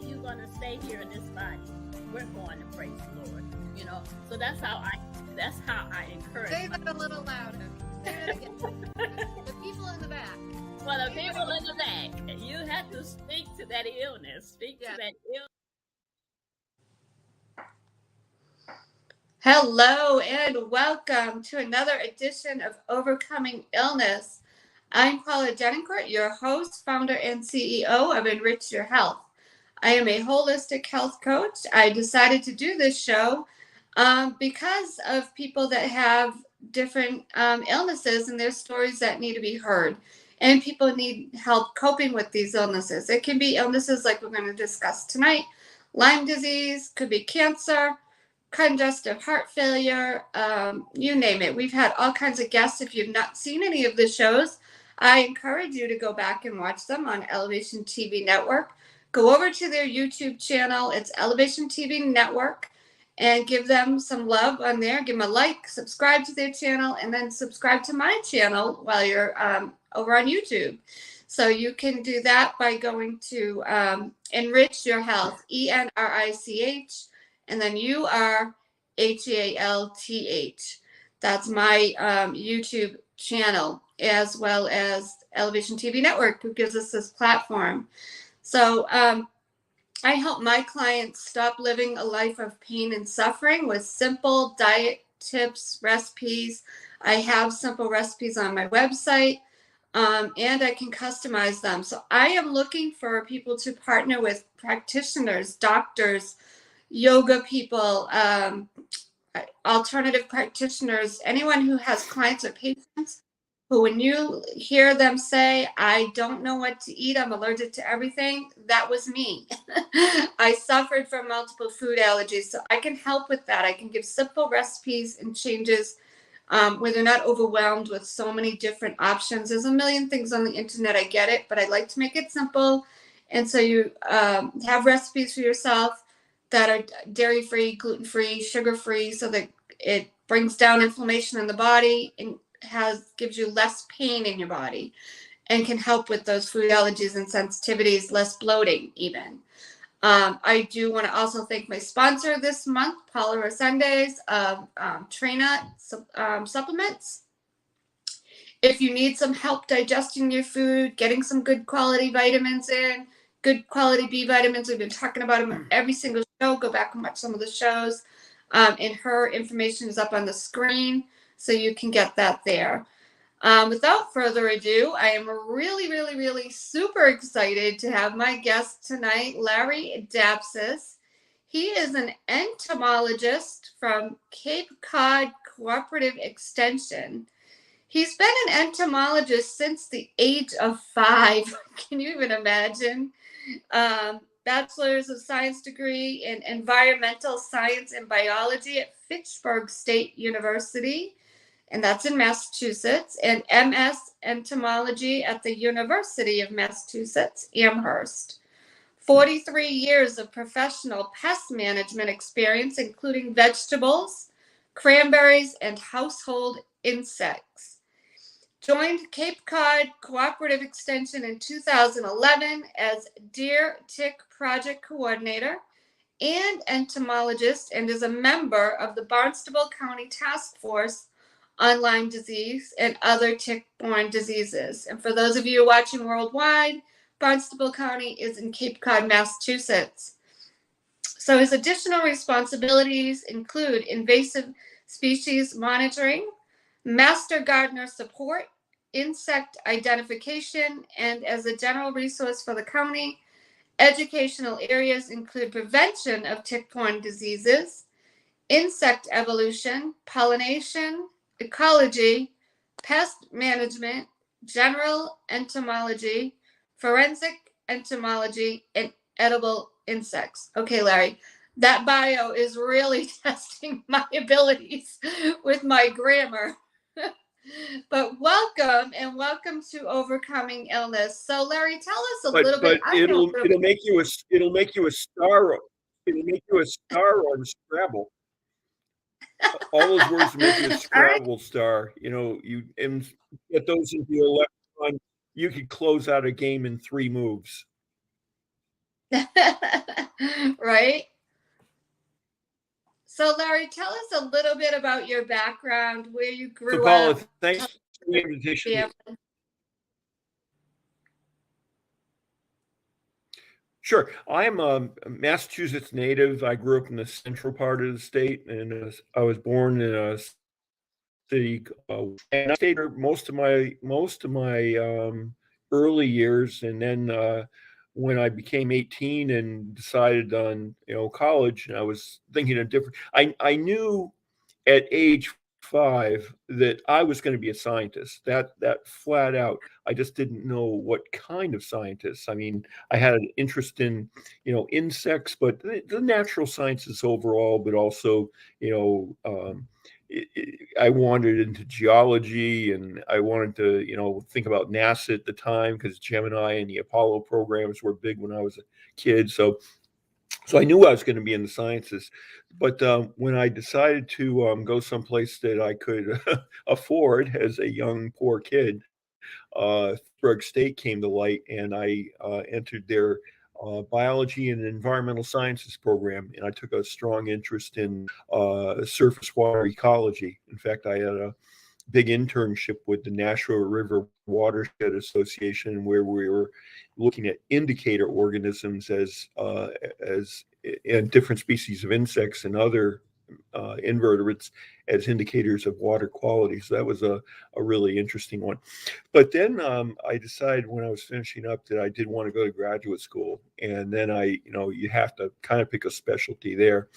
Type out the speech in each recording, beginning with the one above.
you're going to stay here in this body, we're going to praise the Lord. You know, so that's how I encourage. Say that a little louder. Say it again. The people in the back. Well, the people in the back, you have to speak to that illness. Speak to that illness. Hello and welcome to another edition of Overcoming Illness. I'm Paula Denoncourt, your host, founder, and CEO of Enrich Your Health. I am a holistic health coach. I decided to do this show because of people that have different illnesses and their stories that need to be heard. And people need help coping with these illnesses. It can be illnesses like we're going to discuss tonight. Lyme disease, could be cancer, congestive heart failure, you name it. We've had all kinds of guests. If you've not seen any of the shows, I encourage you to go back and watch them on Elevation TV Network. Go over to their YouTube channel. It's Elevation TV Network, and give them some love on there. Give them a like, subscribe to their channel, and then subscribe to my channel while you're over on YouTube. So you can do that by going to Enrich Your Health, ENRICH, and then URHEALTH. That's my YouTube channel, as well as Elevation TV Network, who gives us this platform. So I help my clients stop living a life of pain and suffering with simple diet tips, recipes. I have simple recipes on my website, and I can customize them. So I am looking for people to partner with practitioners, doctors, yoga people, alternative practitioners, anyone who has clients or patients who, when you hear them say, I don't know what to eat, I'm allergic to everything, that was me. I suffered from multiple food allergies, so I can help with that. I can give simple recipes and changes where they're not overwhelmed with so many different options. There's a million things on the internet, I get it, but I like to make it simple. And so you have recipes for yourself that are dairy-free, gluten-free, sugar-free, so that it brings down inflammation in the body and gives you less pain in your body, and can help with those food allergies and sensitivities, less bloating even. I do want to also thank my sponsor this month, Paula Resendes of Traina Supplements. If you need some help digesting your food, getting some good quality vitamins in, good quality B vitamins, we've been talking about them every single show. Go back and watch some of the shows. And her information is up on the screen, so you can get that there. Without further ado, I am really super excited to have my guest tonight, Larry Dapsis. He is an entomologist from Cape Cod Cooperative Extension. He's been an entomologist since the age of 5. Can you even imagine? Bachelor's of Science degree in Environmental Science and Biology at Fitchburg State University, and that's in Massachusetts, and MS Entomology at the University of Massachusetts, Amherst. 43 years of professional pest management experience, including vegetables, cranberries, and household insects. Joined Cape Cod Cooperative Extension in 2011 as Deer Tick Project Coordinator and entomologist, and is a member of the Barnstable County Task Force on Lyme disease and other tick-borne diseases. And for those of you watching worldwide, Barnstable County is in Cape Cod, Massachusetts. So his additional responsibilities include invasive species monitoring, master gardener support, insect identification, and as a general resource for the county, educational areas include prevention of tick-borne diseases, insect evolution, pollination, ecology, pest management, general entomology, forensic entomology, and edible insects. Okay, Larry, that bio is really testing my abilities with my grammar. But welcome to Overcoming Illness. So, Larry, tell us a little bit. It'll make you a star. It'll make you a star on Scrabble. All those words make you a Scrabble star. You know, you and get those into your lexicon. You could close out a game in 3 moves. right? So, Larry, tell us a little bit about your background, where you So, grew Paula, up. thanks for the invitation. Yeah. Sure. I'm a Massachusetts native. I grew up in the central part of the state, and I was born in a city, and I stayed there most of my early years, and then when I became 18 and decided on college, and I was thinking of different. I knew at age 5 that I was going to be a scientist. That flat out. I just didn't know what kind of scientist. I mean, I had an interest in insects, but the natural sciences overall, but also you know. I wandered into geology, and I wanted to, think about NASA at the time because Gemini and the Apollo programs were big when I was a kid. So I knew I was going to be in the sciences, but when I decided to go someplace that I could afford as a young poor kid, Pittsburgh State came to light, and I entered their biology and environmental sciences program, and I took a strong interest in surface water ecology. In fact, I had a big internship with the Nashua River Watershed Association, where we were looking at indicator organisms as and different species of insects and other invertebrates as indicators of water quality. So that was a really interesting one. But then I decided when I was finishing up that I did want to go to graduate school, and then you have to kind of pick a specialty there.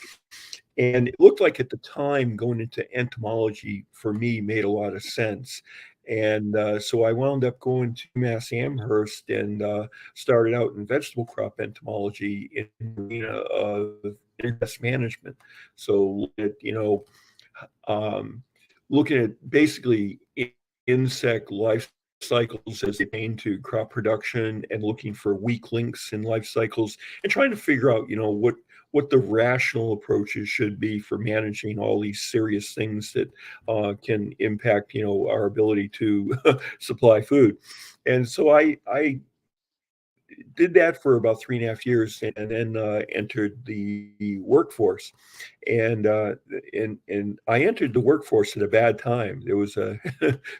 And it looked like at the time going into entomology for me made a lot of sense. And so I wound up going to Mass Amherst and started out in vegetable crop entomology in the arena of interest management. So, um, looking at basically insect life cycles as they pertain to crop production and looking for weak links in life cycles and trying to figure out, what the rational approaches should be for managing all these serious things that can impact, our ability to supply food. And so I did that for about 3.5 years, and then entered the workforce. And I entered the workforce at a bad time. There was a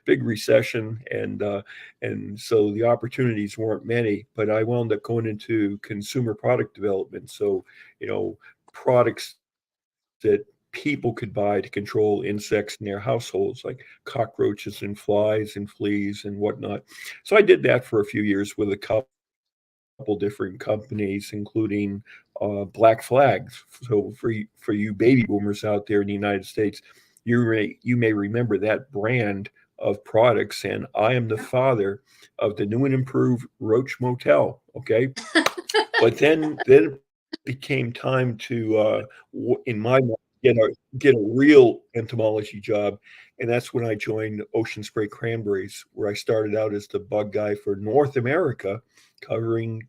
big recession, and so the opportunities weren't many. But I wound up going into consumer product development. So products that people could buy to control insects in their households, like cockroaches and flies and fleas and whatnot. So I did that for a few years with a couple different companies, including Black Flags. So for you baby boomers out there in the United States, you may remember that brand of products. And I am the father of the new and improved Roach Motel. Okay, but then it became time to, in my mind, get a real entomology job, and that's when I joined Ocean Spray Cranberries, where I started out as the bug guy for North America, covering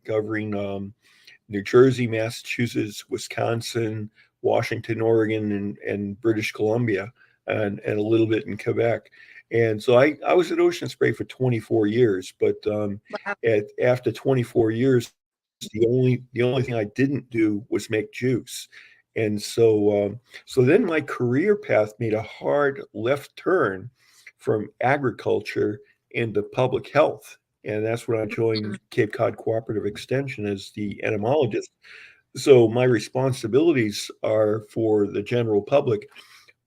New Jersey, Massachusetts, Wisconsin, Washington, Oregon, and British Columbia, and a little bit in Quebec. And so I was at Ocean Spray for 24 years, but Wow. after 24 years, the only thing I didn't do was make juice. And so then my career path made a hard left turn from agriculture into public health. And that's when I joined Cape Cod Cooperative Extension as the entomologist. So my responsibilities are for the general public.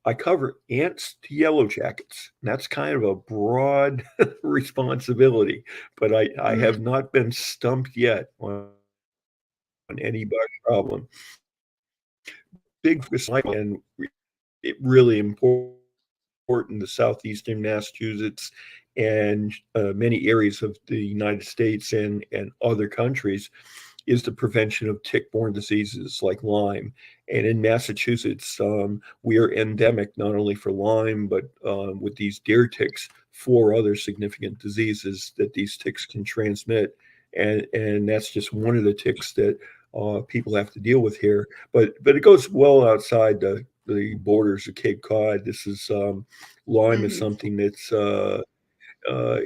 I cover ants to yellow jackets. And that's kind of a broad responsibility, but I have not been stumped yet on any bug problem. Big focus and it really important to southeastern Massachusetts and many areas of the United States and other countries is the prevention of tick-borne diseases like Lyme. And in Massachusetts, we are endemic not only for Lyme, but with these deer ticks, 4 other significant diseases that these ticks can transmit. And that's just one of the ticks that people have to deal with here. But it goes well outside the borders of Cape Cod. This is Lyme is something that's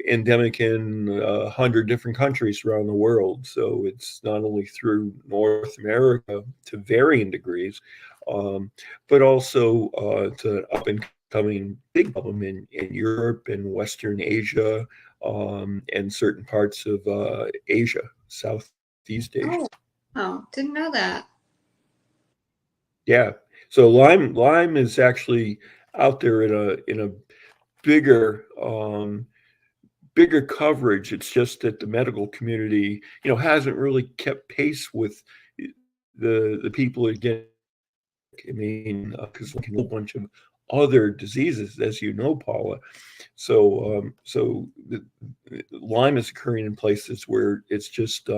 endemic in 100 different countries around the world. So it's not only through North America to varying degrees, but also to up and coming big problem in Europe and Western Asia, and certain parts of Asia, Southeast Asia. Oh, didn't know that. Yeah. So Lyme is actually out there in a bigger bigger coverage. It's just that the medical community, hasn't really kept pace with the people that get sick. I mean, because like a whole bunch of other diseases, as you know, Paula. So Lyme is occurring in places where it's just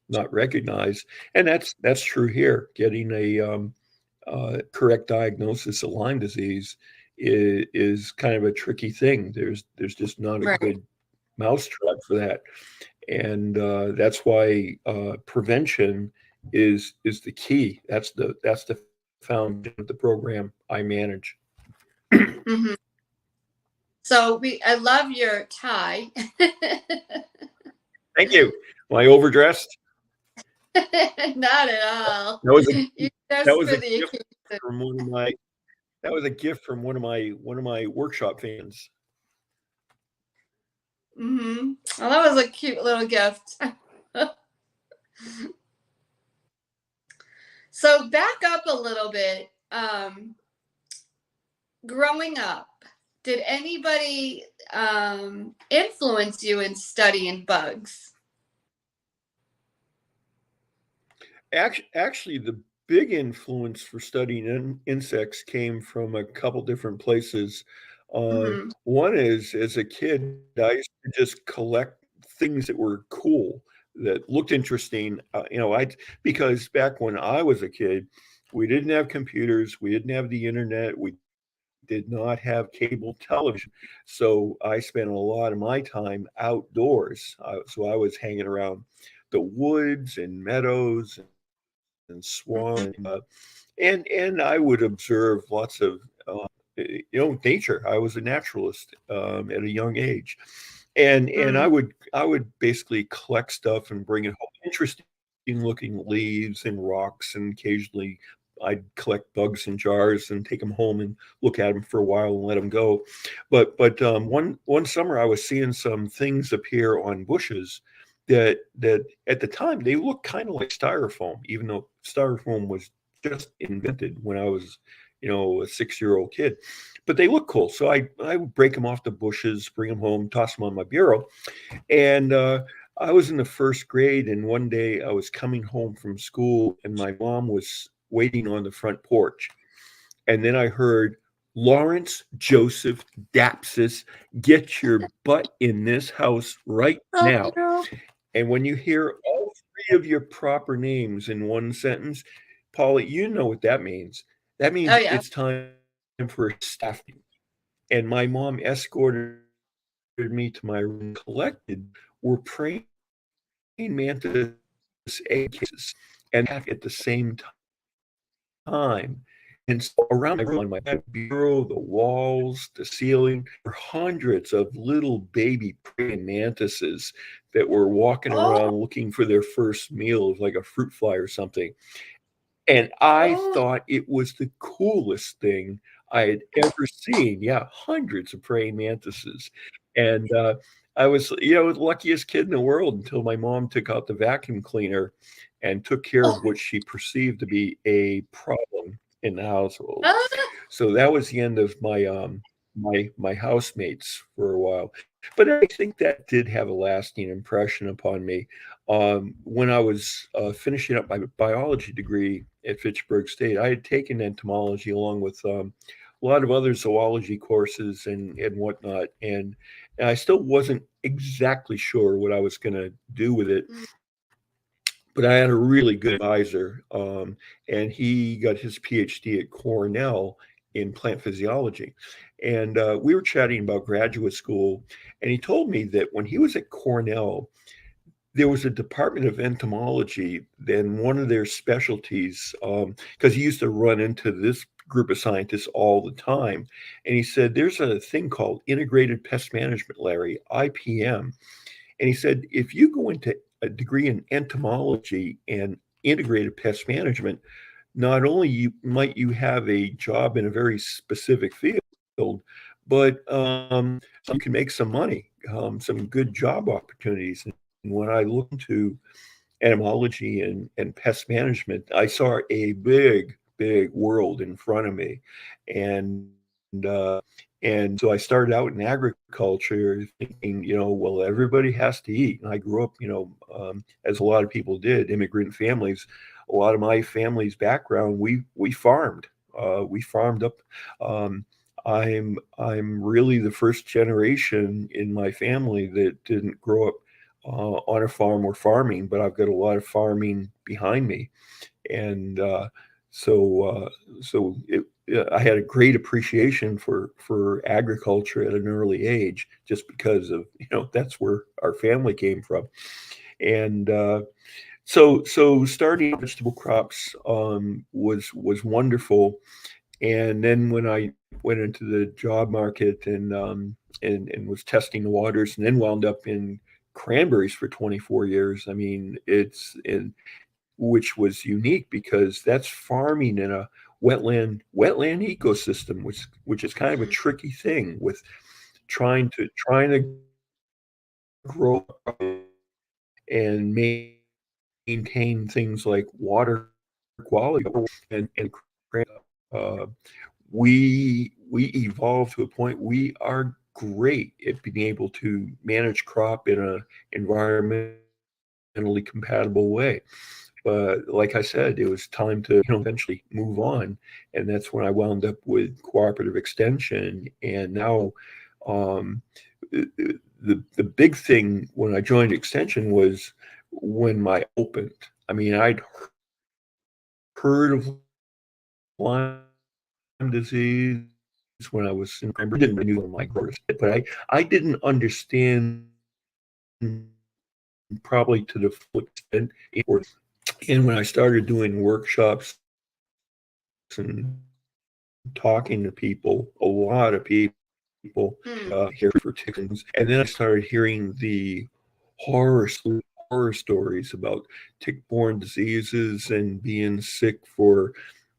not recognized, and that's true here. Getting a correct diagnosis of Lyme disease is kind of a tricky thing. There's just not a Right. good mousetrap for that, and that's why prevention is the key. That's the foundation of the program I manage. Hmm. So I love your tie. Thank you. Am I overdressed? Not at all. That was a You that just was for a the gift occasion. from one of my workshop fans. Hmm. Well, that was a cute little gift. So back up a little bit. Growing up, did anybody influence you in studying bugs? Actually, the big influence for studying insects came from a couple different places. Hmm. One is, as a kid, I used to just collect things that were cool, that looked interesting. Because back when I was a kid, we didn't have computers, we didn't have the internet, we did not have cable television. So I spent a lot of my time outdoors. So I was hanging around the woods and meadows and swamp, and I would observe lots of nature. I was a naturalist at a young age, and Mm. I would basically collect stuff and bring it home. Interesting looking leaves and rocks, and occasionally I'd collect bugs in jars and take them home and look at them for a while and let them go. But one summer I was seeing some things appear on bushes that at the time they looked kind of like styrofoam, even though styrofoam was just invented when I was, a 6-year-old kid. But they look cool, so I would break them off the bushes, bring them home, toss them on my bureau, and I was in the first grade, and one day I was coming home from school, and my mom was waiting on the front porch, and then I heard, "Lawrence Joseph Dapsis, get your butt in this house right Oh now." no. And when you hear all three of your proper names in one sentence, Paula, you know what that means. That Oh means yeah. it's time for a staff meeting. And my mom escorted me to my room and collected were praying mantis egg cases and at the same time. And so around my room, on my bureau, the walls, the ceiling, were hundreds of little baby praying mantises that were walking Oh, around looking for their first meal, like a fruit fly or something. And I oh. thought it was the coolest thing I had ever seen. Yeah, hundreds of praying mantises. And I was, the luckiest kid in the world until my mom took out the vacuum cleaner and took care of what she perceived to be a problem in the household. Ah. So that was the end of my housemates for a while. But I think that did have a lasting impression upon me. When I was finishing up my biology degree at Fitchburg State, I had taken entomology along with a lot of other zoology courses and whatnot, and I still wasn't exactly sure what I was going to do with it. Mm. But I had a really good advisor, and he got his PhD at Cornell in plant physiology. And we were chatting about graduate school, and he told me that when he was at Cornell, there was a department of entomology. Then one of their specialties, because he used to run into this group of scientists all the time, and he said, "There's a thing called integrated pest management, Larry, IPM." And he said, if you go into a degree in entomology and integrated pest management, not only might you have a job in a very specific field, but you can make some money, some good job opportunities. And when I looked into entomology and pest management, I saw a big world in front of me. And and so I started out in agriculture thinking, well, everybody has to eat. And I grew up, as a lot of people did, immigrant families. A lot of my family's background, we farmed. We farmed up. Um, I'm really the first generation in my family that didn't grow up on a farm or farming, but I've got a lot of farming behind me, and so I had a great appreciation for agriculture at an early age, just because of that's where our family came from, and so starting vegetable crops was wonderful, and then when I went into the job market and was testing the waters, and then wound up in cranberries for 24 years. I mean, which was unique because that's farming in a wetland ecosystem, which is kind of a tricky thing with trying to grow and maintain things like water quality and uh, we evolved to a point we are great at being able to manage crop in a environmentally compatible way. But like I said, it was time to eventually move on, and that's when I wound up with cooperative extension. And now, um, the big thing when I joined extension was when my opened. I mean, I'd heard of Lyme disease when I was in primary, didn't renew on my course, but I didn't understand probably to the full extent. And when I started doing workshops and talking to people, a lot of people here for chickens, and then I started hearing the horror horror stories about tick-borne diseases and being sick for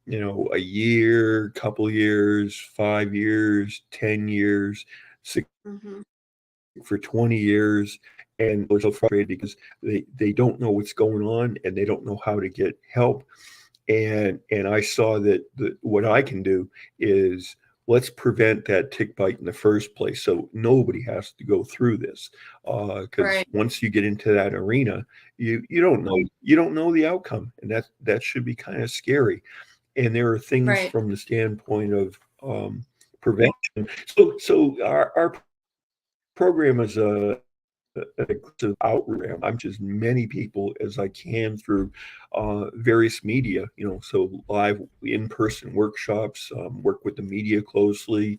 a year, couple years, 5 years, 10 years, sick Mhm. for 20 years, and they're so frustrated because they don't know what's going on and they don't know how to get help. And I saw that what I can do is let's prevent that tick bite in the first place, so nobody has to go through this. Because Right. once you get into that arena, you don't know the outcome, and that should be kind of scary. And there are things Right. from the standpoint of prevention. So our program is an aggressive outreach. I'm just many people as I can through various media, so live in-person workshops, work with the media closely.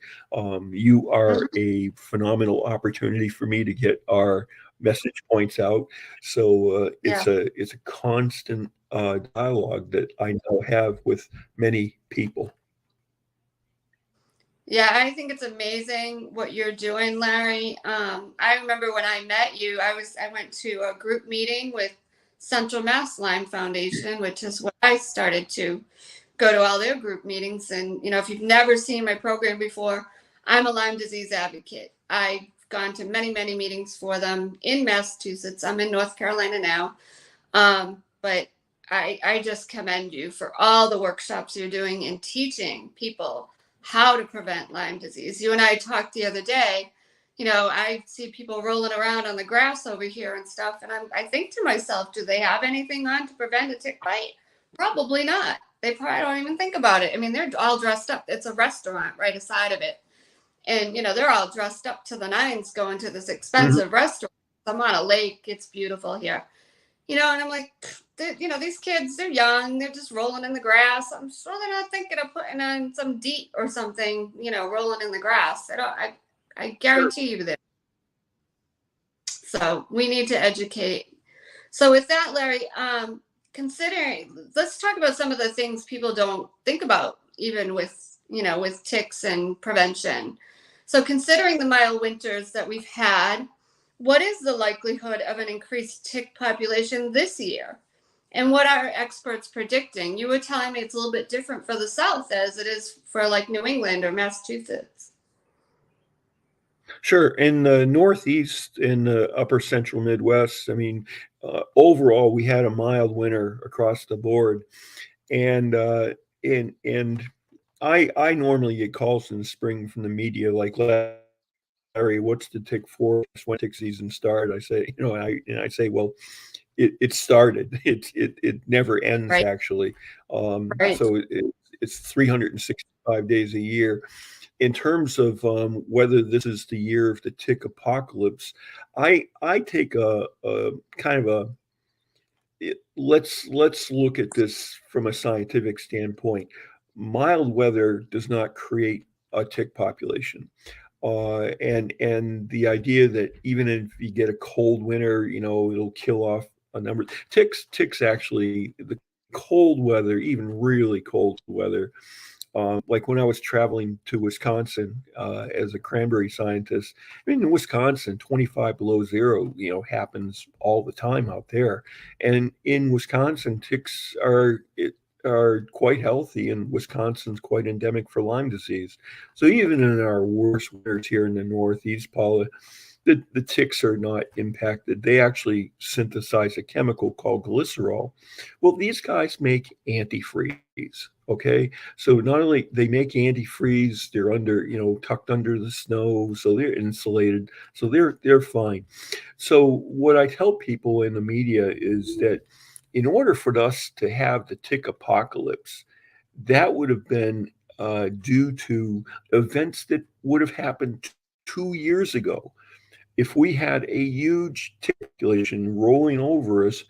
You are Mhm. a phenomenal opportunity for me to get our message points out. So Yeah. it's a constant dialogue that I now have with many people. Yeah, I think it's amazing what you're doing, Larry. I remember when I met you, I went to a group meeting with Central Mass Lyme Foundation, which is what I started to go to all their group meetings. And if you've never seen my program before, I'm a Lyme disease advocate. I've gone to many, many meetings for them in Massachusetts. I'm in North Carolina now. But I just commend you for all the workshops you're doing in teaching people how to prevent Lyme disease. You and I talked the other day. I see people rolling around on the grass over here and stuff, and I think to myself, do they have anything on to prevent a tick bite? Probably not. They probably don't even think about it. I mean, they're all dressed up. It's a restaurant right aside of it, and they're all dressed up to the nines going to this Mhm. expensive restaurant. I'm on a lake. It's beautiful here. And I'm like, these kids, they're young, they're just rolling in the grass. I'm sure they're not thinking of putting on some DEET or something, rolling in the grass. I Sure. guarantee you that. So we need to educate. So with that, Larry, let's talk about some of the things people don't think about, even with, with ticks and prevention. So considering the mild winters that we've had, what is the likelihood of an increased tick population this year? And what are experts predicting? You were telling me it's a little bit different for the South as it is for like New England or Massachusetts. Sure. In the Northeast, in the upper central Midwest, I mean, overall, we had a mild winter across the board. And I normally get calls in the spring from the media like, Larry, what's the tick for? When tick season start? I say, I say, well, it started. It never ends Right. actually. Right. So it's 365 days a year. In terms of whether this is the year of the tick apocalypse, I take a kind of let's look at this from a scientific standpoint. Mild weather does not create a tick population. And the idea that even if you get a cold winter, it'll kill off a number. Ticks actually, the cold weather, even really cold weather, like when I was traveling to Wisconsin as a cranberry scientist. I mean, in Wisconsin, 25 below zero, happens all the time out there. And in Wisconsin, ticks are quite healthy, and Wisconsin's quite endemic for Lyme disease. So even in our worst winters here in the Northeast, Paula, the ticks are not impacted. They actually synthesize a chemical called glycerol. Well, these guys make antifreeze. Okay, so not only they make antifreeze, they're tucked under the snow, so they're insulated, so they're fine. So what I tell people in the media is that in order for us to have the tick apocalypse, that would have been due to events that would have happened 2 years ago. If we had a huge tick population rolling over us,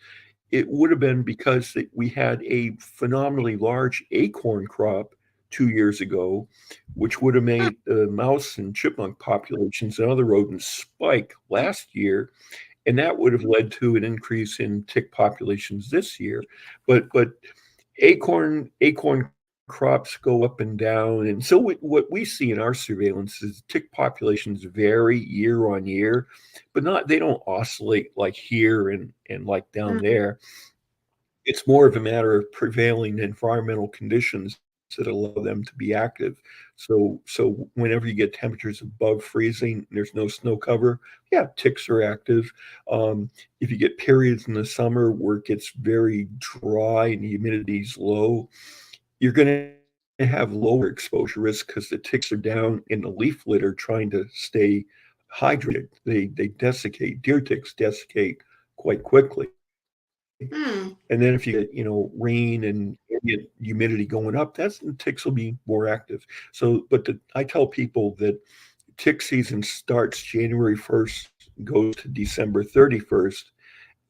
it would have been because that we had a phenomenally large acorn crop 2 years ago, which would have made the mouse and chipmunk populations and other rodents spike last year, and that would have led to an increase in tick populations this year. But acorn crops go up and down, and so what we see in our surveillance is tick populations vary year on year, but they don't oscillate like here and like down Mm. there. It's more of a matter of prevailing environmental conditions that allow them to be active. So whenever you get temperatures above freezing, there's no snow cover. Yeah, ticks are active. If you get periods in the summer where it gets very dry and the humidity is low, you're going to have lower exposure risk because the ticks are down in the leaf litter trying to stay hydrated. They desiccate. Deer ticks desiccate quite quickly. Hmm. And then if you get, rain and ambient humidity going up, the ticks will be more active. So, but I tell people that tick season starts January 1st, goes to December 31st.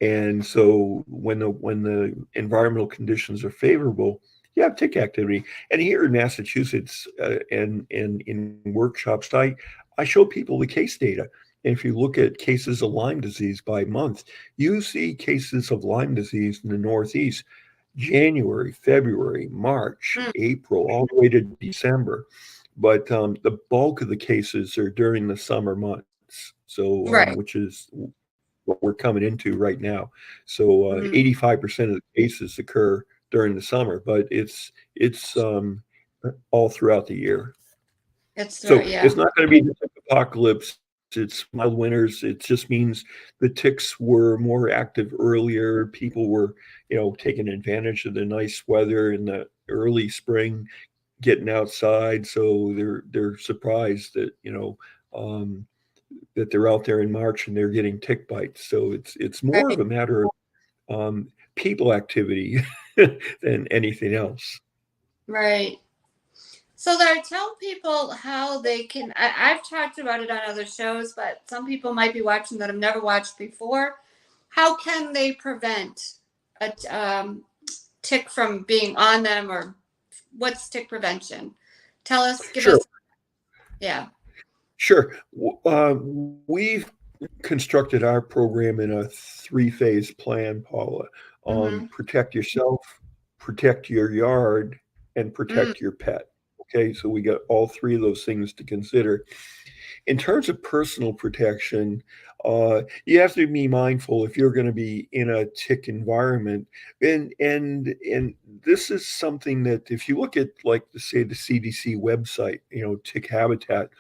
And so when the environmental conditions are favorable, you have tick activity. And here in Massachusetts and in workshops, I show people the case data. And if you look at cases of Lyme disease by month, you see cases of Lyme disease in the Northeast, January, February, March, Hmm. April, all the way to December. But the bulk of the cases are during the summer months. So, Right. which is what we're coming into right now. So 85% of the cases occur during the summer, but it's all throughout the year. So Yeah. it's not going to be the apocalypse. It's mild winters. It just means the ticks were more active earlier. People were, taking advantage of the nice weather in the early spring, getting outside. So they're surprised that um, that they're out there in March and they're getting tick bites. So it's more Right. of a matter of people activity than anything else. Right. So Larry, tell people how they can. I've talked about it on other shows, but some people might be watching that have never watched before. How can they prevent a tick from being on them, or what's tick prevention? Tell us, give Sure, us, yeah. sure. We've constructed our program in a 3-phase plan, Paula. Mm-hmm. Protect yourself, protect your yard, and Mm, protect your pet. Okay, so we got all three of those things to consider. In terms of personal protection, you have to be mindful if you're going to be in a tick environment, and this is something that if you look at like say the CDC website, tick habitat,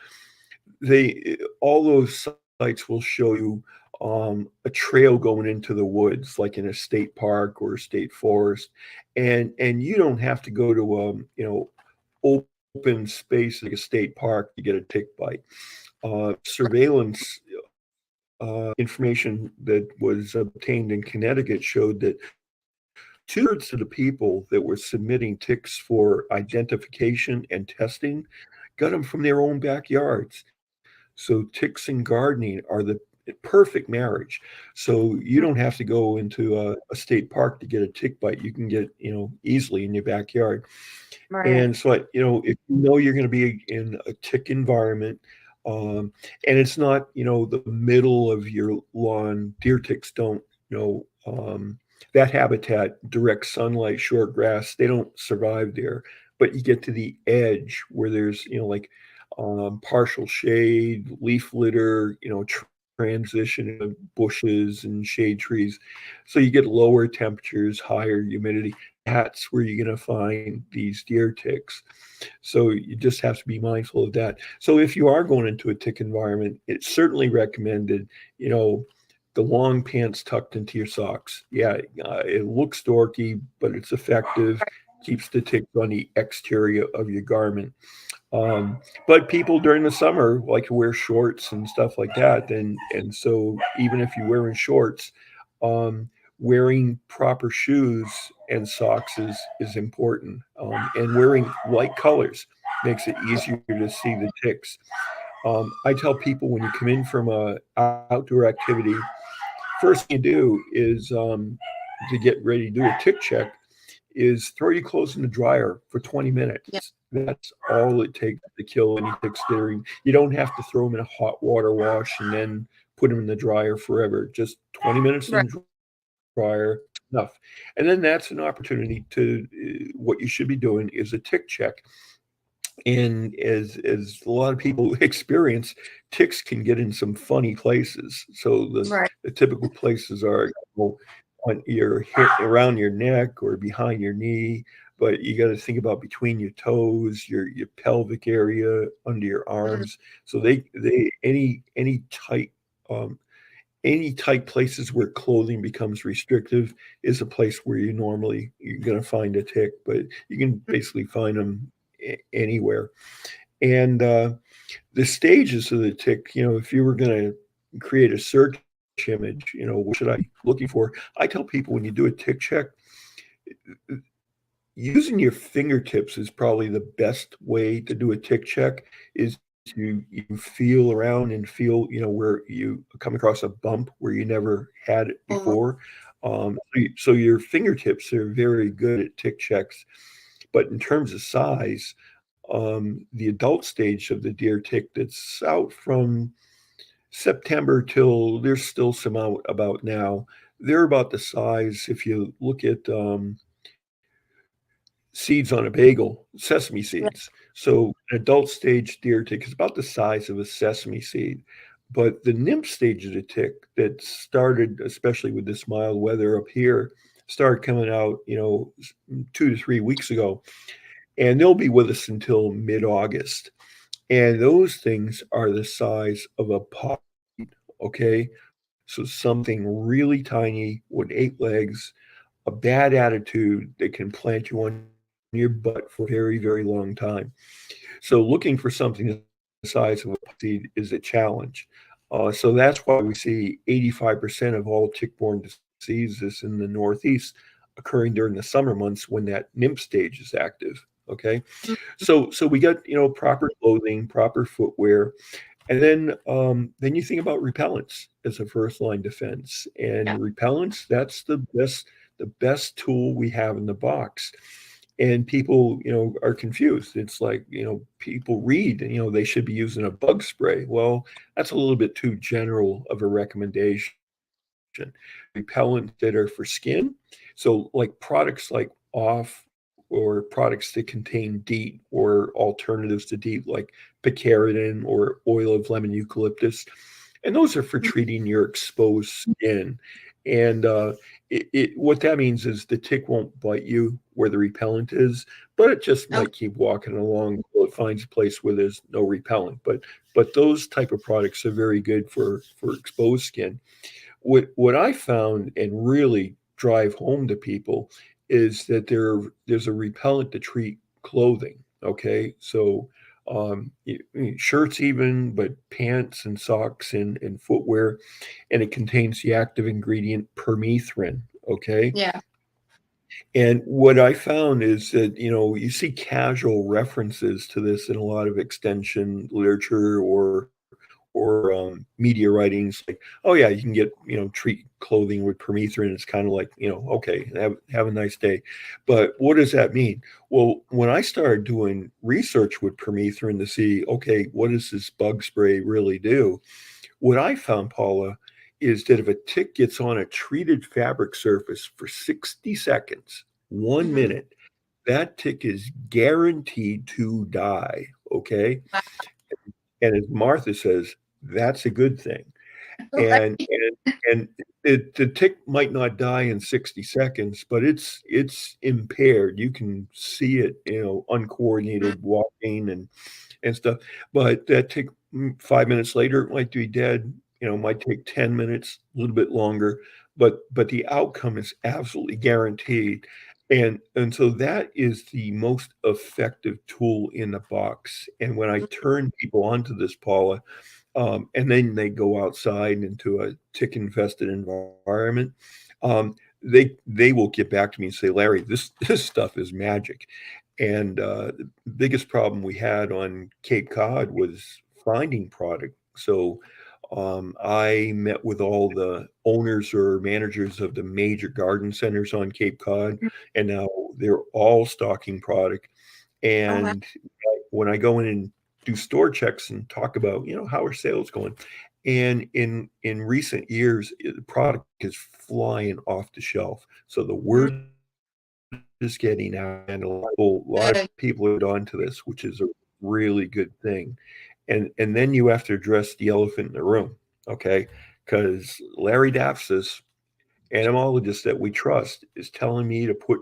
they all those sites will show you a trail going into the woods, like in a state park or a state forest, and you don't have to go to open space like a state park to get a tick bite. Surveillance information that was obtained in Connecticut showed that two-thirds of the people that were submitting ticks for identification and testing got them from their own backyards. So ticks and gardening are the perfect marriage. So you mm, don't have to go into a state park to get a tick bite. You can get, easily in your backyard. right. And so, if you know you're going to be in a tick environment, um, and it's not, the middle of your lawn, deer ticks don't, that habitat, direct sunlight, short grass, they don't survive there. But you get to the edge where there's, like partial shade, leaf litter, transition of bushes and shade trees. So you get lower temperatures, higher humidity. That's where you're going to find these deer ticks. So you just have to be mindful of that. So if you are going into a tick environment, it's certainly recommended, the long pants tucked into your socks. Yeah, it looks dorky, but it's effective. Keeps the ticks on the exterior of your garment. But people during the summer like to wear shorts and stuff like that, and so even if you're wearing shorts, um, wearing proper shoes and socks is important, and wearing light colors makes it easier to see the ticks. I tell people when you come in from a outdoor activity, first thing you do is to get ready to do a tick check is throw your clothes in the dryer for 20 Yeah. minutes. That's all it takes to kill any ticks that are in. You don't have to throw them in a hot water wash and then put them in the dryer forever. Just 20 minutes Right. in the dryer, enough. And then that's an opportunity to, what you should be doing is a tick check. And as a lot of people experience, ticks can get in some funny places. So Right. the typical places are, on your hip, around your neck or behind your knee, but you got to think about between your toes, your pelvic area, under your Mm, arms. So they um, any tight places where clothing becomes restrictive is a place where you're going to find a tick, but you can mm, basically find them anywhere. And the stages of the tick, if you were going to create a search image, what should I be looking for? I tell people when you do a tick check, using your fingertips is probably the best way to do a tick check. Is you feel around and feel, where you come across a bump where you never had it mhm. before. So your fingertips are very good at tick checks. But in terms of size, the adult stage of the deer tick that's out from September till there's still some out about now. They're about the size, if you look at seeds on a bagel, sesame Yeah. seeds. So an adult stage deer tick is about the size of a sesame seed. But the nymph stage of the tick that started, especially with this mild weather up here, started coming out, 2 to 3 weeks ago, and they'll be with us until mid-August. And those things are the size of a pot, okay? So something really tiny with 8 legs, a bad attitude that can plant you on your butt for a very, very long time. So looking for something the size of a seed is a challenge. So that's why we see 85% of all tick-borne diseases in the Northeast occurring during the summer months when that nymph stage is active. Okay, Mm, so we got proper clothing, proper footwear, and then you think about repellents as a first line defense. And yeah. repellents, that's the best tool we have in the box. and people, are confused. It's like, people read and, they should be using a bug spray. Well, that's a little bit too general of a recommendation. Repellents that are for skin. So like products like Off, or products that contain DEET or alternatives to DEET like picaridin or oil of lemon eucalyptus. And those are for treating your exposed skin. And what that means is the tick won't bite you where the repellent is, but it just Okay. might keep walking along until it finds a place where there's no repellent. But those type of products are very good for exposed skin. What I found and really drive home to people is that there's a repellent to treat clothing. Okay, so shirts even, but pants and socks and footwear, and it contains the active ingredient permethrin. Okay, Yeah. and what I found is that, you see casual references to this in a lot of extension literature or media writings, like, oh yeah, you can get, treat clothing with permethrin. It's kind of like, okay, have a nice day. But what does that mean? Well, when I started doing research with permethrin to see, okay, what does this bug spray really do? What I found, Paula, is that if a tick gets on a treated fabric surface for 60 seconds, one Hmm. minute, that tick is guaranteed to die. Okay. And as Martha says, that's a good thing. Right. And the tick might not die in 60 seconds, but it's impaired. You can see it, uncoordinated walking and stuff. But that tick, 5 minutes later, it might be dead. Might take 10 minutes, a little bit longer, but the outcome is absolutely guaranteed. And so that is the most effective tool in the box. And when I turn people onto this, Paula, and then they go outside into a tick infested environment, they will get back to me and say, Larry, this stuff is magic. And the biggest problem we had on Cape Cod was finding product. So I met with all the owners or managers of the major garden centers on Cape Cod, and now they're all stocking product. Oh, wow. And when I go in and do store checks and talk about, how are sales going, and in recent years, the product is flying off the shelf. So the Mm, word is getting out, and a lot of good. people are onto this, which is a really good thing. And then you have to address the elephant in the room, okay? Because Larry Dapsis, entomologist that we trust, is telling me to put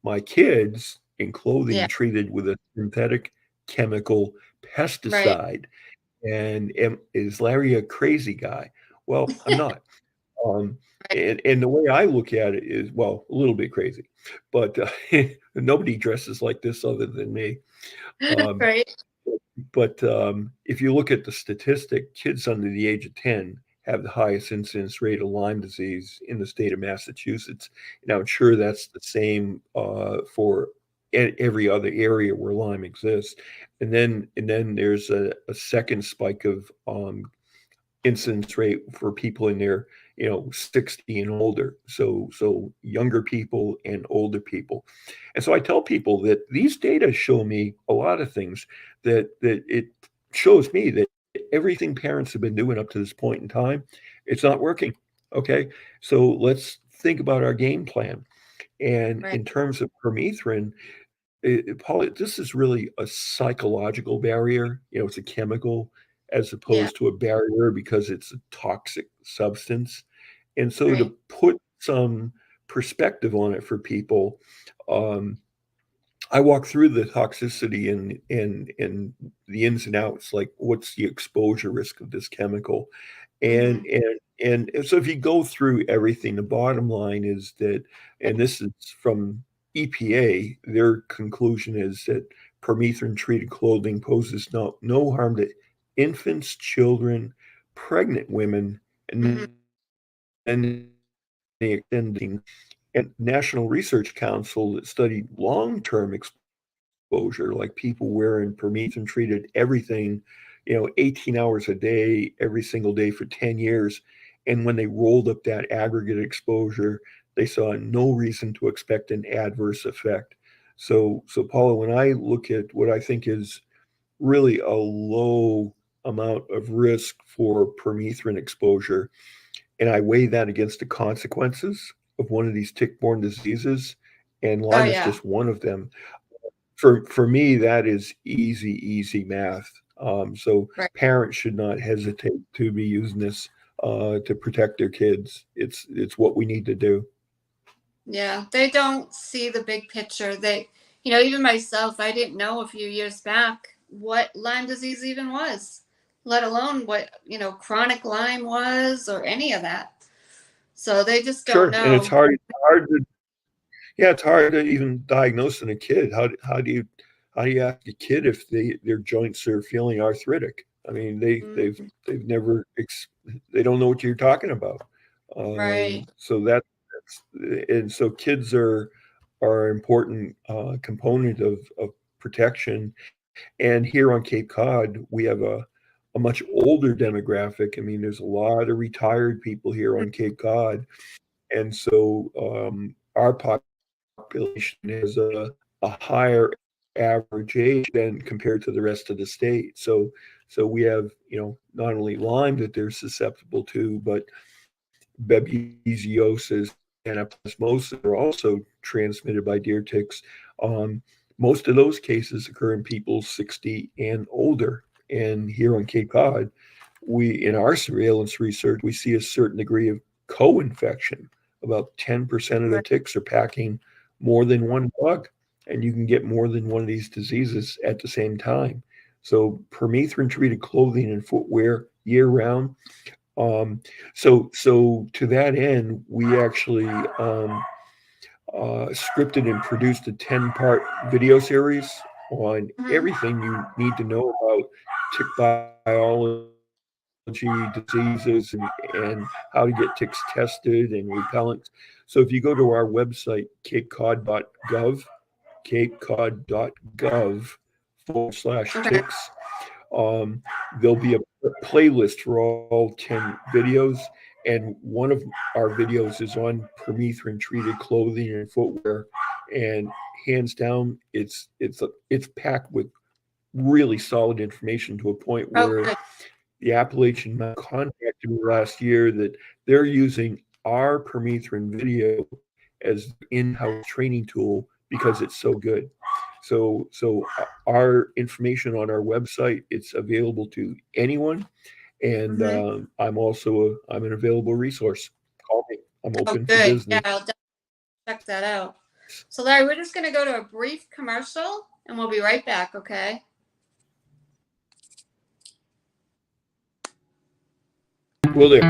my kids in Yeah. clothing treated with a synthetic chemical Right. pesticide. And is Larry a crazy guy? Well, I'm not. Um, Right. and the way I look at it is, well, a little bit crazy, but nobody dresses like this other than me. Um, Right. but if you look at the statistic, kids under the age of 10 have the highest incidence rate of Lyme disease in the state of Massachusetts. Now, I'm sure that's the same for every other area where Lyme exists. And then there's a second spike of incidence rate for people in their 60 and older, so younger people and older people. And so I tell people that these data show me a lot of things, that it shows me that everything parents have been doing up to this point in time, it's not working. Okay, so let's think about our game plan. And Right. in terms of permethrin, Paul, this is really a psychological barrier. It's a chemical as Yeah. opposed to a barrier because it's a toxic substance. And so to Right. put some perspective on it for people, um, I walk through the toxicity and the ins and outs, like what's the exposure risk of this chemical, Hmm. and so if you go through everything, the bottom line is that, and this is from EPA, their conclusion is that permethrin treated clothing poses no harm to infants, children, pregnant women, Hmm. and the extending. And National Research Council that studied long-term exposure, like people wearing permethrin treated everything, 18 hours a day, every single day for 10 years. And when they rolled up that aggregate exposure, they saw no reason to expect an adverse effect. So Paula, when I look at what I think is really a low amount of risk for permethrin exposure, and I weigh that against the consequences of one of these tick-borne diseases, and Oh Lyme is yeah. just one of them. For me, that is easy math. So Right. parents should not hesitate to be using this to protect their kids. It's what we need to do. Yeah, they don't see the big picture. They, even myself, I didn't know a few years back what Lyme disease even was, let alone what, chronic Lyme was or any of that. So they just don't Sure, and it's know. hard to yeah, it's hard to even diagnose in a kid. How do you ask a kid if their joints are feeling arthritic? I mean, Mm, they've never they don't know what you're talking about. right. So that's and so kids are an important component of protection. And here on Cape Cod, we have a much older demographic. I mean, there's a lot of retired people here on Cape Cod, and so our population has a higher average age than compared to the rest of the state. So we have, not only Lyme that they're susceptible to, but babesiosis and anaplasmosis are also transmitted by deer ticks. Um, Most of those cases occur in people 60 and older. And here on Cape Cod, in our surveillance research, we see a certain degree of co-infection. About 10% of the Right. ticks are packing more than one bug, and you can get more than one of these diseases at the same time. So permethrin treated clothing and footwear year round. So to that end, we actually scripted and produced a 10-part video series on Mhm. everything you need to know about tick biology, diseases, and how to get ticks tested and repellents. So if you go to our website, capecod.gov, Okay. capecod.gov/ticks, there'll be a playlist for all 10 videos. And one of our videos is on permethrin treated clothing and footwear. And hands down, it's packed with really solid information to a point Oh, where good. the Appalachian Mountain contacted me last year that they're using our permethrin video as in-house training tool because it's so good. So our information on our website, it's available to anyone, and Hmm. I'm an available resource. Call me. I'm Oh, open for good. Yeah, business. I'll definitely check that out. So, Larry, we're just going to go to a brief commercial and we'll be right back, okay? Will do.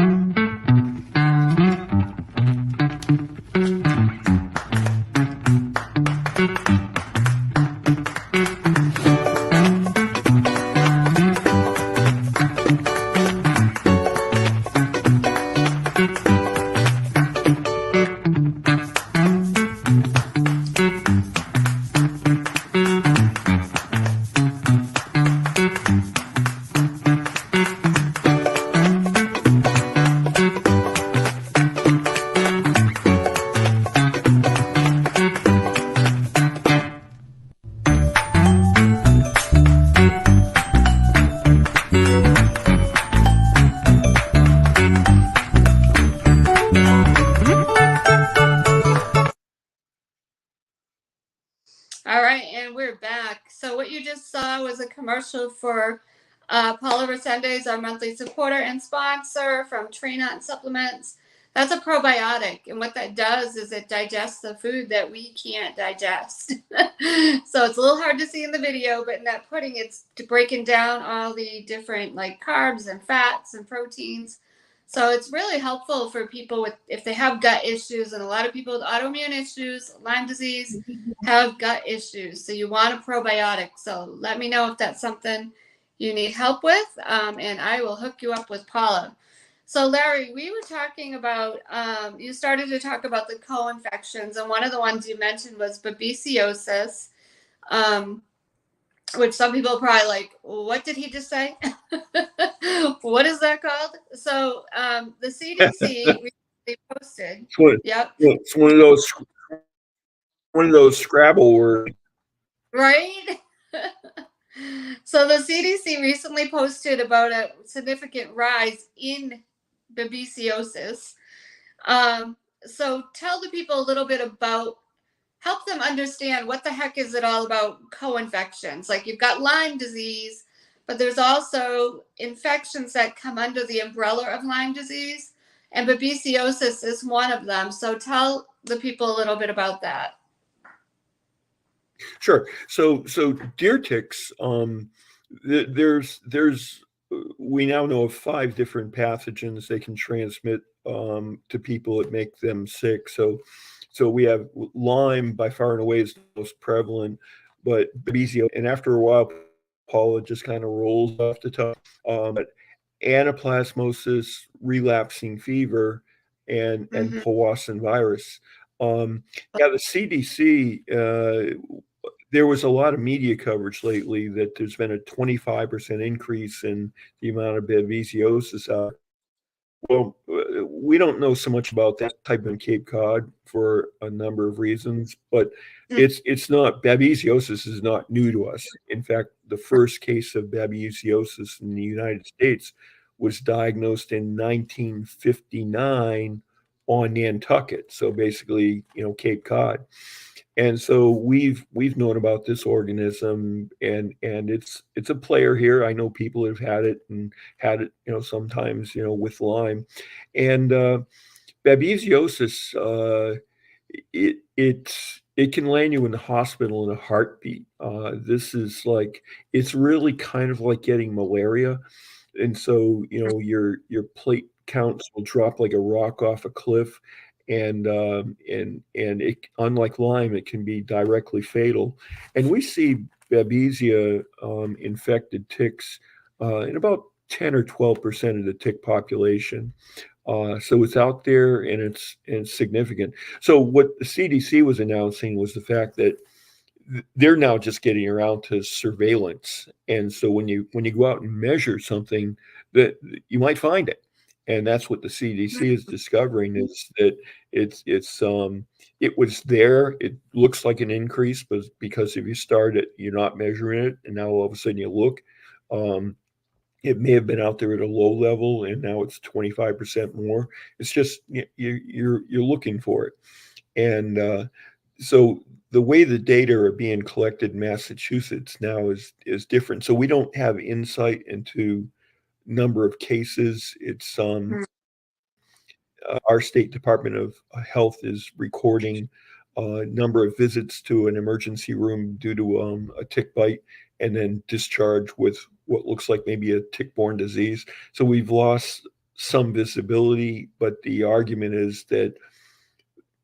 All right, and we're back. So what you just saw was a commercial for Paula Resendez, our monthly supporter and sponsor from Trina and Supplements. That's a probiotic, and what that does is it digests the food that we can't digest. So it's a little hard to see in the video, but in that pudding, it's breaking down all the different like carbs and fats and proteins. So it's really helpful for people with if they have gut issues, and a lot of people with autoimmune issues, Lyme disease, have gut issues. So you want a probiotic. So let me know if that's something you need help with, and I will hook you up with Paula. So Larry, we were talking about, you started to talk about the co-infections, and one of the ones you mentioned was babesiosis, um, which some people are probably like, what did he just say? What is that called? So the CDC recently posted, It's one, yep, it's one of those one of those Scrabble words. Right? So the CDC recently posted about a significant rise in babesiosis. So tell the people a little bit about, help them understand what the heck is it all about co-infections. Like you've got Lyme disease, but there's also infections that come under the umbrella of Lyme disease, and babesiosis is one of them. So tell the people a little bit about that. Sure. So deer ticks, there's we now know of 5 different pathogens they can transmit to people that make them sick. So we have Lyme, by far and away is the most prevalent, but Babesia, and after a while, Paula just kind of rolls off the tongue. But anaplasmosis, relapsing fever, and Powassan virus. Yeah, the CDC, there was a lot of media coverage lately that there's been a 25% increase in the amount of babesiosis out. Well, we don't know so much about that type in Cape Cod for a number of reasons, but it's not, babesiosis is not new to us. In fact, the first case of babesiosis in the United States was diagnosed in 1959 on Nantucket. So basically, Cape Cod. And so we've known about this organism, and it's a player here. I know people have had it sometimes with Lyme, and babesiosis. It can land you in the hospital in a heartbeat. This is like, it's really kind of like getting malaria, and so your plate counts will drop like a rock off a cliff. And it, unlike Lyme, it can be directly fatal. And we see Babesia infected ticks in about 10 or 12% of the tick population. So it's out there, and it's significant. So what the CDC was announcing was the fact that they're now just getting around to surveillance. And so when you go out and measure something, that you might find it. And that's what the CDC is discovering, is that it was there. It looks like an increase, but because if you start it, you're not measuring it, and now all of a sudden you look, it may have been out there at a low level, and now it's 25% more. It's just you're looking for it, and so the way the data are being collected in Massachusetts now is different. So we don't have insight into number of cases. It's our state Department of Health is recording number of visits to an emergency room due to a tick bite, and then discharge with what looks like maybe a tick-borne disease. So we've lost some visibility, but the argument is that